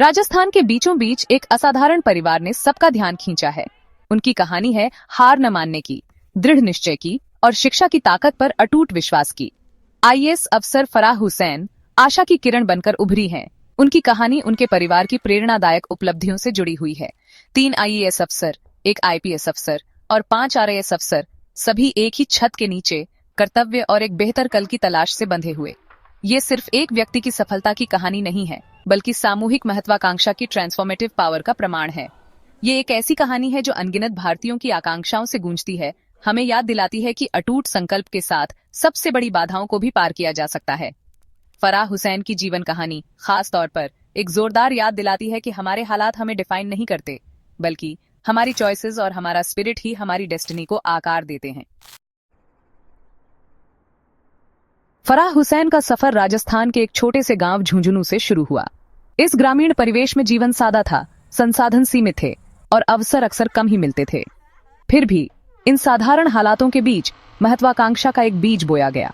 राजस्थान के बीचों बीच एक असाधारण परिवार ने सबका ध्यान खींचा है। उनकी कहानी है हार न मानने की, दृढ़ निश्चय की और शिक्षा की ताकत पर अटूट विश्वास की। आईएएस अफसर फराह हुसैन आशा की किरण बनकर उभरी हैं। उनकी कहानी उनके परिवार की प्रेरणादायक उपलब्धियों से जुड़ी हुई है। 3 आईएएस अफसर, 1 आईपीएस अफसर और 5 आरएएस अफसर, सभी एक ही छत के नीचे कर्तव्य और एक बेहतर कल की तलाश से बंधे हुए। ये सिर्फ एक व्यक्ति की सफलता की कहानी नहीं है, बल्कि सामूहिक महत्वाकांक्षा की ट्रांसफॉर्मेटिव पावर का प्रमाण है। ये एक ऐसी कहानी है जो अनगिनत भारतीयों की आकांक्षाओं से गूंजती है, हमें याद दिलाती है कि अटूट संकल्प के साथ सबसे बड़ी बाधाओं को भी पार किया जा सकता है। फराह हुसैन की जीवन कहानी खास तौर पर एक जोरदार याद दिलाती है कि हमारे हालात हमें डिफाइन नहीं करते, बल्कि हमारी चॉइसेस और हमारा स्पिरिट ही हमारी डेस्टिनी को आकार देते हैं। फराह हुसैन का सफर राजस्थान के एक छोटे से गांव झुंझुनू से शुरू हुआ। इस ग्रामीण परिवेश में जीवन सादा था, संसाधन सीमित थे और अवसर अक्सर कम ही मिलते थे। फिर भी इन साधारण हालातों के बीच महत्वाकांक्षा का एक बीज बोया गया।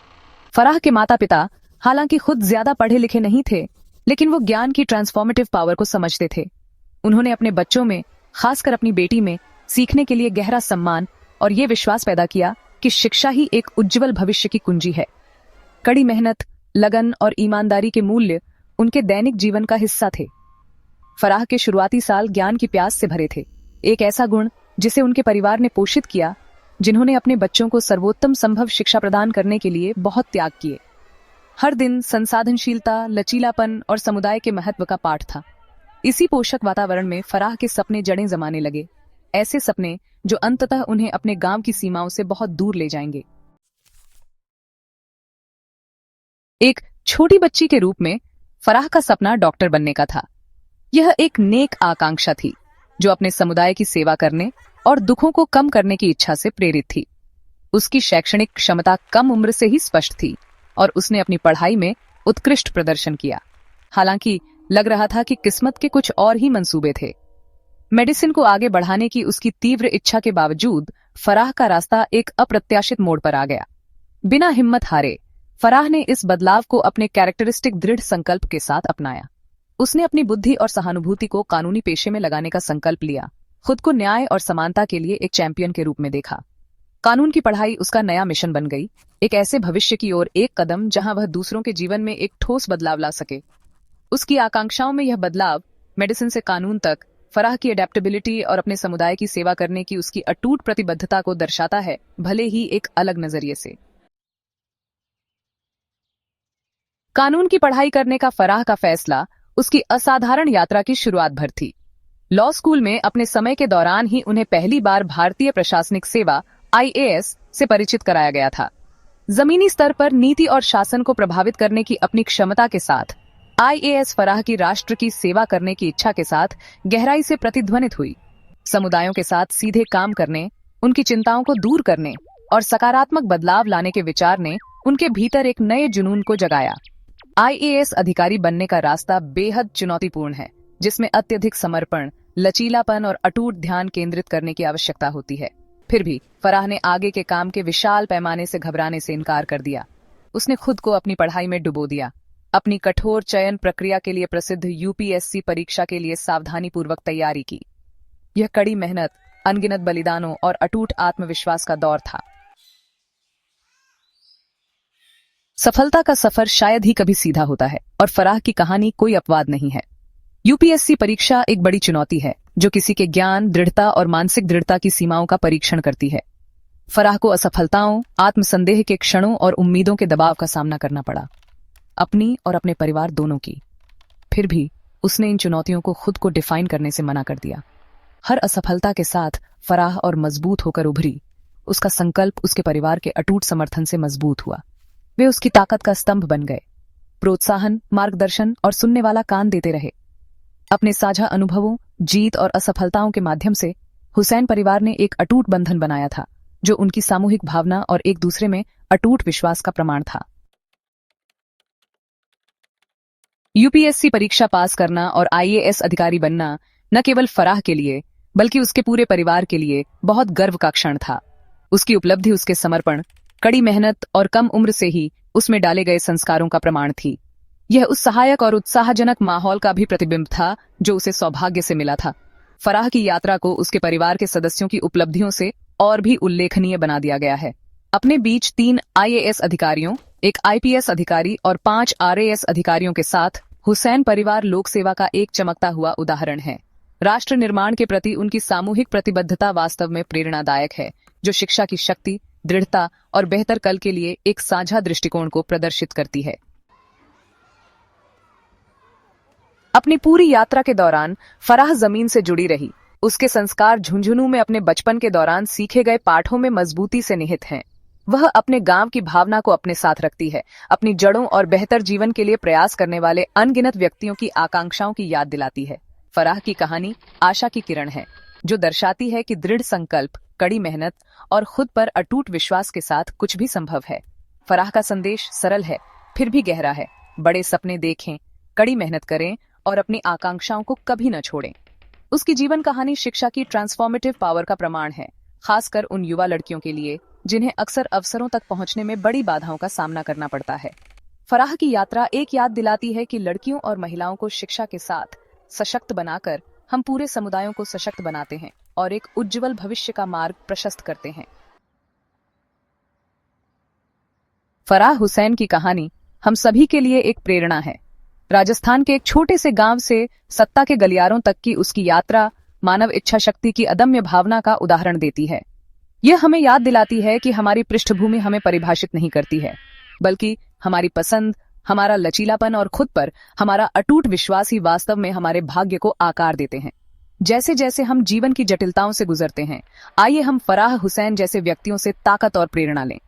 फराह के माता पिता हालांकि खुद ज्यादा पढ़े लिखे नहीं थे, लेकिन वो ज्ञान की ट्रांसफॉर्मेटिव पावर को समझते थे। उन्होंने अपने बच्चों में, खासकर अपनी बेटी में, सीखने के लिए गहरा सम्मान और ये विश्वास पैदा किया कि शिक्षा ही एक उज्जवल भविष्य की कुंजी है। कड़ी मेहनत, लगन और ईमानदारी के मूल्य उनके दैनिक जीवन का हिस्सा थे। फराह के शुरुआती साल ज्ञान की प्यास से भरे थे, एक ऐसा गुण जिसे उनके परिवार ने पोषित किया, जिन्होंने अपने बच्चों को सर्वोत्तम संभव शिक्षा प्रदान करने के लिए बहुत त्याग किए। हर दिन संसाधनशीलता, लचीलापन और समुदाय के महत्व का पाठ था। इसी पोषक वातावरण में फराह के सपने जड़ें जमाने लगे, ऐसे सपने जो अंततः उन्हें अपने गांव की सीमाओं से बहुत दूर ले जाएंगे। एक छोटी बच्ची के रूप में फराह का सपना डॉक्टर बनने का था। यह एक नेक आकांक्षा थी जो अपने समुदाय की सेवा करने और दुखों को कम करने की इच्छा से प्रेरित थी। उसकी शैक्षणिक क्षमता कम उम्र से ही स्पष्ट थी और उसने अपनी पढ़ाई में उत्कृष्ट प्रदर्शन किया। हालांकि लग रहा था कि किस्मत के कुछ और ही मंसूबे थे। मेडिसिन को आगे बढ़ाने की उसकी तीव्र इच्छा के बावजूद फराह का रास्ता एक अप्रत्याशित मोड़ पर आ गया। बिना हिम्मत हारे फराह ने इस बदलाव को अपने कैरेक्टरिस्टिक दृढ़ संकल्प के साथ अपनाया। उसने अपनी बुद्धि और सहानुभूति को कानूनी पेशे में लगाने का संकल्प लिया, खुद को न्याय और समानता के लिए एक चैंपियन के रूप में देखा। कानून की पढ़ाई उसका नया मिशन बन गई, एक ऐसे भविष्य की ओर एक कदम जहां वह दूसरों के जीवन में एक ठोस बदलाव ला सके। उसकी आकांक्षाओं में यह बदलाव, मेडिसिन से कानून तक, फराह की अडेप्टेबिलिटी और अपने समुदाय की सेवा करने की उसकी अटूट प्रतिबद्धता को दर्शाता है, भले ही एक अलग नजरिए से। कानून की पढ़ाई करने का फराह का फैसला उसकी असाधारण यात्रा की शुरुआत भर थी। लॉ स्कूल में अपने समय के दौरान ही उन्हें पहली बार भारतीय प्रशासनिक सेवा आईएएस से परिचित कराया गया था। जमीनी स्तर पर नीति और शासन को प्रभावित करने की अपनी क्षमता के साथ आईएएस फराह की राष्ट्र की सेवा करने की इच्छा के साथ गहराई से प्रतिध्वनित हुई। समुदायों के साथ सीधे काम करने, उनकी चिंताओं को दूर करने और सकारात्मक बदलाव लाने के विचार ने उनके भीतर एक नए जुनून को जगाया। आईएएस अधिकारी बनने का रास्ता बेहद चुनौतीपूर्ण है, जिसमें अत्यधिक समर्पण, लचीलापन और अटूट ध्यान केंद्रित करने की आवश्यकता होती है। फिर भी फराह ने आगे के काम के विशाल पैमाने से घबराने से इनकार कर दिया। उसने खुद को अपनी पढ़ाई में डुबो दिया, अपनी कठोर चयन प्रक्रिया के लिए प्रसिद्ध यूपीएससी परीक्षा के लिए सावधानीपूर्वक तैयारी की। यह कड़ी मेहनत, अनगिनत बलिदानों और अटूट आत्मविश्वास का दौर था। सफलता का सफर शायद ही कभी सीधा होता है और फराह की कहानी कोई अपवाद नहीं है। यूपीएससी परीक्षा एक बड़ी चुनौती है जो किसी के ज्ञान, दृढ़ता और मानसिक दृढ़ता की सीमाओं का परीक्षण करती है। फराह को असफलताओं, आत्मसंदेह के क्षणों और उम्मीदों के दबाव का सामना करना पड़ा, अपनी और अपने परिवार दोनों की। फिर भी उसने इन चुनौतियों को खुद को डिफाइन करने से मना कर दिया। हर असफलता के साथ फराह और मजबूत होकर उभरी। उसका संकल्प उसके परिवार के अटूट समर्थन से मजबूत हुआ। वे उसकी ताकत का स्तंभ बन गए, प्रोत्साहन, मार्गदर्शन और सुनने वाला कान देते रहे। अपने साझा अनुभवों, जीत और असफलताओं के माध्यम से हुसैन परिवार ने एक अटूट बंधन बनाया था, जो उनकी सामूहिक भावना और एक दूसरे में अटूट विश्वास का प्रमाण था। यूपीएससी परीक्षा पास करना और आईएएस अधिकारी बनना न केवल फराह के लिए, बल्कि उसके पूरे परिवार के लिए बहुत गर्व का क्षण था। उसकी उपलब्धि उसके समर्पण, कड़ी मेहनत और कम उम्र से ही उसमें डाले गए संस्कारों का प्रमाण थी। यह उस सहायक और उत्साहजनक माहौल का भी प्रतिबिंब था जो उसे सौभाग्य से मिला था। फराह की यात्रा को उसके परिवार के सदस्यों की उपलब्धियों से और भी उल्लेखनीय बना दिया गया है। अपने बीच 3 IAS अधिकारियों, एक IPS अधिकारी और 5 RAS अधिकारियों के साथ हुसैन परिवार लोक सेवा का एक चमकता हुआ उदाहरण है। राष्ट्र निर्माण के प्रति उनकी सामूहिक प्रतिबद्धता वास्तव में प्रेरणादायक है, जो शिक्षा की शक्ति, दृढ़ता और बेहतर कल के लिए एक साझा दृष्टिकोण को प्रदर्शित करती है। अपनी पूरी यात्रा के दौरान फराह जमीन से जुड़ी रही। उसके संस्कार झुंझुनू में अपने बचपन के दौरान सीखे गए पाठों में मजबूती से निहित हैं। वह अपने गांव की भावना को अपने साथ रखती है, अपनी जड़ों और बेहतर जीवन के लिए प्रयास करने वाले अनगिनत व्यक्तियों की आकांक्षाओं की याद दिलाती है। फराह की कहानी आशा की किरण है, जो दर्शाती है कि दृढ़ संकल्प, कड़ी मेहनत और खुद पर अटूट विश्वास के साथ कुछ भी संभव है। फराह का संदेश सरल है, फिर भी गहरा है। बड़े सपने देखें, कड़ी मेहनत करें और अपनी आकांक्षाओं को कभी न छोड़ें। उसकी जीवन कहानी शिक्षा की ट्रांसफॉर्मेटिव पावर का प्रमाण है, खासकर उन युवा लड़कियों के लिए जिन्हें अक्सर अवसरों तक पहुंचने में बड़ी बाधाओं का सामना करना पड़ता है। फराह की यात्रा एक याद दिलाती है कि लड़कियों और महिलाओं को शिक्षा के साथ सशक्त बनाकर हम पूरे समुदायों को सशक्त बनाते हैं और एक उज्जवल भविष्य का मार्ग प्रशस्त करते हैं। फराह हुसैन की कहानी हम सभी के लिए एक प्रेरणा है। राजस्थान के एक छोटे से गांव से सत्ता के गलियारों तक की उसकी यात्रा मानव इच्छा शक्ति की अदम्य भावना का उदाहरण देती है। यह हमें याद दिलाती है कि हमारी पृष्ठभूमि हमें परिभाषित नहीं करती है, बल्कि हमारी पसंद, हमारा लचीलापन और खुद पर हमारा अटूट विश्वास ही वास्तव में हमारे भाग्य को आकार देते हैं। जैसे जैसे हम जीवन की जटिलताओं से गुजरते हैं, आइए हम फराह हुसैन जैसे व्यक्तियों से ताकत और प्रेरणा लें।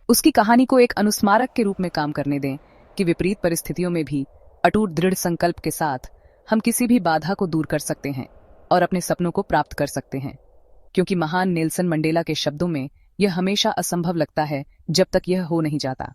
उसकी कहानी को एक अनुस्मारक के रूप में काम करने दें कि विपरीत परिस्थितियों में भी अटूट दृढ़ संकल्प के साथ हम किसी भी बाधा को दूर कर सकते हैं और अपने सपनों को प्राप्त कर सकते हैं। क्योंकि महान नेल्सन मंडेला के शब्दों में यह हमेशा असंभव लगता है जब तक यह हो नहीं जाता।